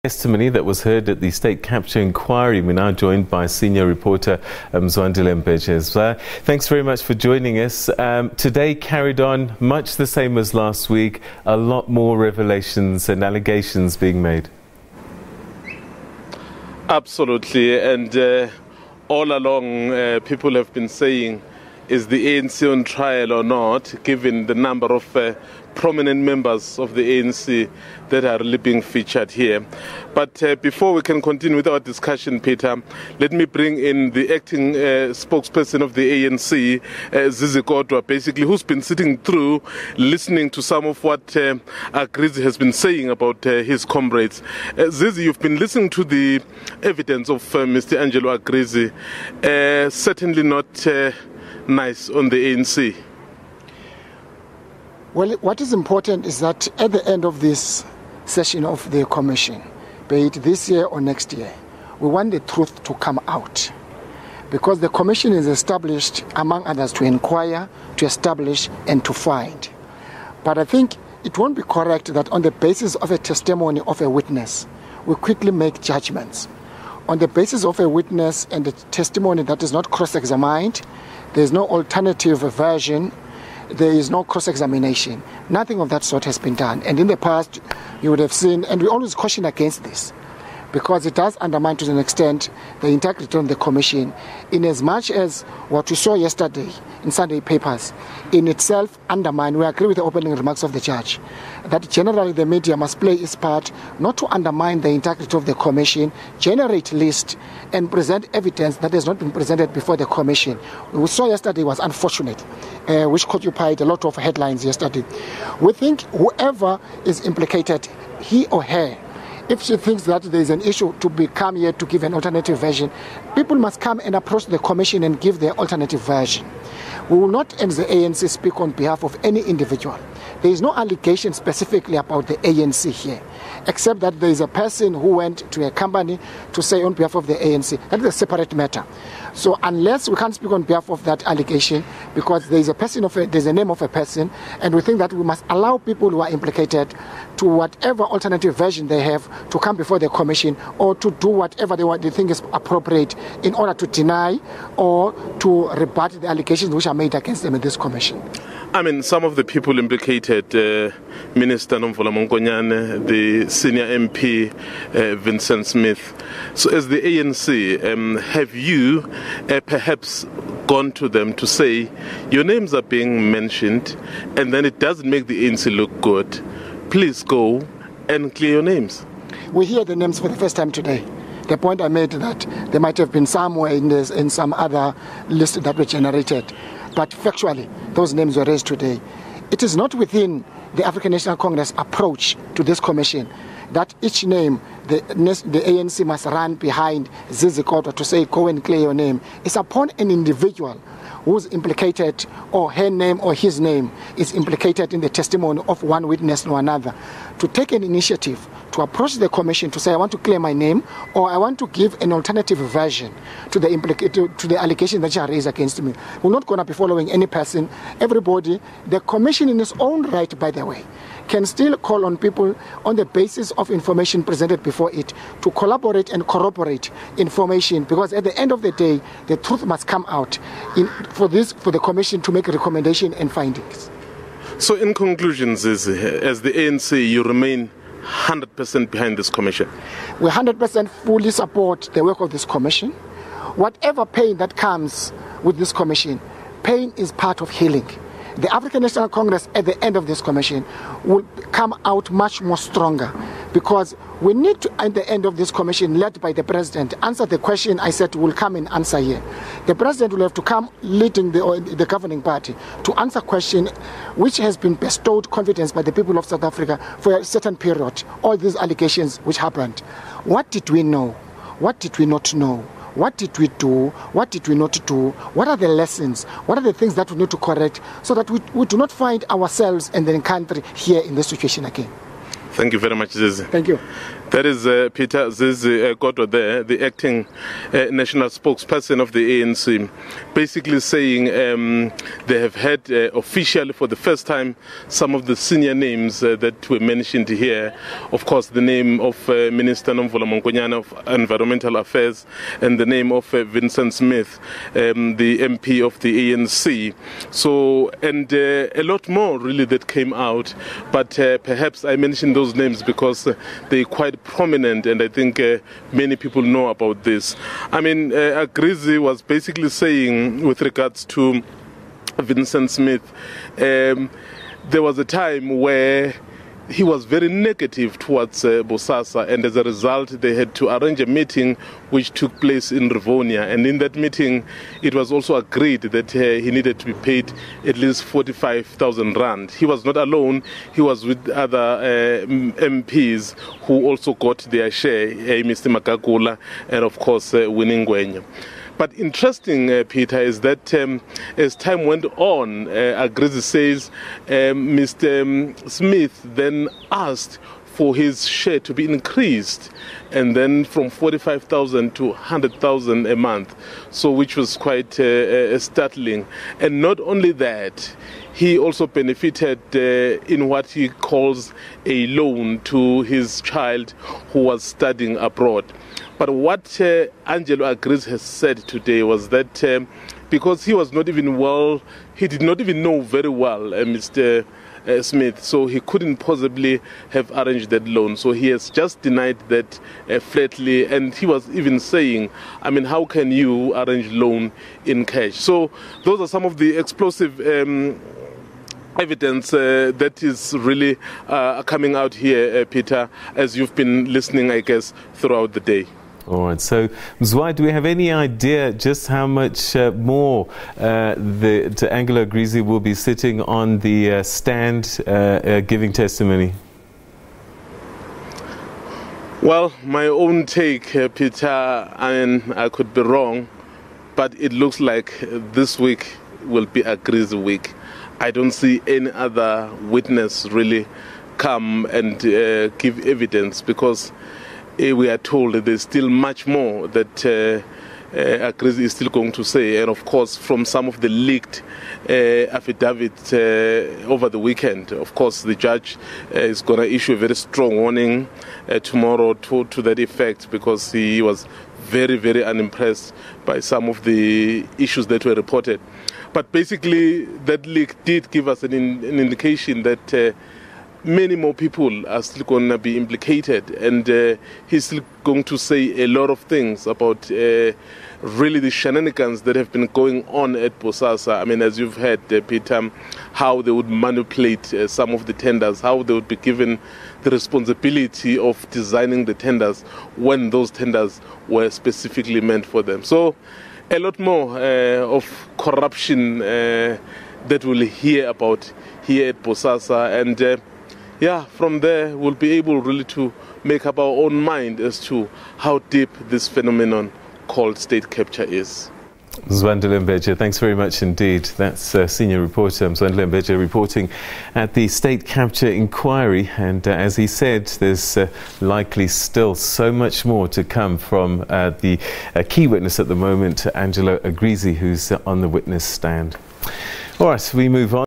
Testimony that was heard at the state capture inquiry. We're now joined by senior reporter Mzwandile Mbeje. Thanks very much for joining us. Today carried on much the same as last week, a lot more revelations and allegations being made. Absolutely, and all along people have been saying, is the ANC on trial or not, given the number of prominent members of the ANC that are really being featured here. But before we can continue with our discussion, Peter, let me bring in the acting spokesperson of the ANC, Zizi Kodwa, basically, who's been sitting through, listening to some of what Agrizzi has been saying about his comrades. Zizi, you've been listening to the evidence of Mr. Angelo Agrizzi, certainly not nice on the ANC. Well, what is important is that at the end of this session of the commission, be it this year or next year, we want the truth to come out. Because the commission is established, among others, to inquire, to establish, and to find. But I think it won't be correct that on the basis of a testimony of a witness, we quickly make judgments. On the basis of a witness and a testimony that is not cross-examined, there is no alternative version, there is no cross-examination. Nothing of that sort has been done. And in the past, you would have seen, and we always caution against this, because it does undermine to an extent the integrity of the commission, in as much as what we saw yesterday in Sunday papers in itself undermine. We agree with the opening remarks of the judge that generally the media must play its part not to undermine the integrity of the commission, generate lists and present evidence that has not been presented before the commission. We saw yesterday was unfortunate, which occupied a lot of headlines yesterday. We think whoever is implicated, he or her, if she thinks that there is an issue to come here to give an alternative version, people must come and approach the commission and give their alternative version. We will not, as the ANC, speak on behalf of any individual. There is no allegation specifically about the ANC here, except that there is a person who went to a company to say on behalf of the ANC. That is a separate matter. So unless we can't speak on behalf of that allegation, because there is there's a name of a person, and we think that we must allow people who are implicated to whatever alternative version they have to come before the commission or to do whatever they think is appropriate in order to deny or to rebut the allegations which are made against them in this commission. I mean, some of the people implicated, Minister Nomvula Mongonyane, the senior MP, Vincent Smith. So as the ANC, have you perhaps gone to them to say, your names are being mentioned and then it doesn't make the ANC look good, please go and clear your names? We hear the names for the first time today. The point I made that there might have been somewhere in some other list that were generated. But factually, those names were raised today. It is not within the African National Congress approach to this commission that each name, the ANC must run behind Zizi Kodwa to say, go and clear your name. It's upon an individual who's implicated, or her name or his name is implicated in the testimony of one witness or another, to take an initiative to approach the commission to say, I want to clear my name, or I want to give an alternative version to the allegation that you are raised against me. We're not going to be following any person, everybody. The commission in its own right, by the way, can still call on people on the basis of information presented before it to collaborate and corroborate information, because at the end of the day, the truth must come out for the commission to make a recommendation and findings. So in conclusion, Zizi, as the ANC, you remain 100% behind this commission? We 100% fully support the work of this commission. Whatever pain that comes with this commission, pain is part of healing. The African National Congress at the end of this commission will come out much more stronger, because we need to, at the end of this commission, led by the president, answer the question I said will come and answer here. The president will have to come leading the governing party to answer a question which has been bestowed confidence by the people of South Africa for a certain period. All these allegations which happened. What did we know? What did we not know? What did we do? What did we not do? What are the lessons? What are the things that we need to correct so that we do not find ourselves and the country here in this situation again? Thank you very much, Zizi. Thank you. That is Peter Zizi Kodwa there, the acting national spokesperson of the ANC, basically saying they have had officially for the first time some of the senior names that were mentioned here. Of course, the name of Minister Nomvula Monkonyane of Environmental Affairs and the name of Vincent Smith, the MP of the ANC. So, and a lot more really that came out, but perhaps I mentioned those names because they're quite prominent, and I think many people know about this. I mean, Agrizzi was basically saying with regards to Vincent Smith, there was a time where he was very negative towards Bosasa, and as a result they had to arrange a meeting which took place in Rivonia, and in that meeting it was also agreed that he needed to be paid at least 45,000 rand. He was not alone, he was with other MPs who also got their share, Mr. Makakula and of course Winnie Ngwenya. But interesting, Peter, is that as time went on, Agrizzi says Mr. Smith then asked for his share to be increased, and then from 45,000 to 100,000 a month, so which was quite startling. And not only that, he also benefited in what he calls a loan to his child who was studying abroad. But what Angelo Agrizzi has said today was that because he was not even he did not even know very well Mr. Smith, so he couldn't possibly have arranged that loan. So he has just denied that flatly, and he was even saying, I mean, how can you arrange loan in cash? So those are some of the explosive evidence that is really coming out here, Peter, as you've been listening, I guess, throughout the day. All right, so Mzwai, do we have any idea just how much more Angelo Agrizzi will be sitting on the stand giving testimony? Well, my own take, Peter, and I could be wrong, but it looks like this week will be Agrizzi week. I don't see any other witness really come and give evidence, because we are told that there's still much more that Agrizzi is still going to say. And of course, from some of the leaked affidavits over the weekend, of course, the judge is going to issue a very strong warning tomorrow to that effect, because he was very, very unimpressed by some of the issues that were reported. But basically, that leak did give us an indication that many more people are still going to be implicated, and he's still going to say a lot of things about really the shenanigans that have been going on at Bosasa. I mean, as you've heard, Peter, how they would manipulate some of the tenders, how they would be given the responsibility of designing the tenders when those tenders were specifically meant for them. So a lot more of corruption that we'll hear about here at Bosasa, and yeah, from there we'll be able really to make up our own mind as to how deep this phenomenon called state capture is. Mzwandile Mbeje, thanks very much indeed. That's senior reporter Mzwandile Mbeje reporting at the state capture inquiry, and as he said, there's likely still so much more to come from the key witness at the moment, Angelo Agrizzi, who's on the witness stand. All right, we move on.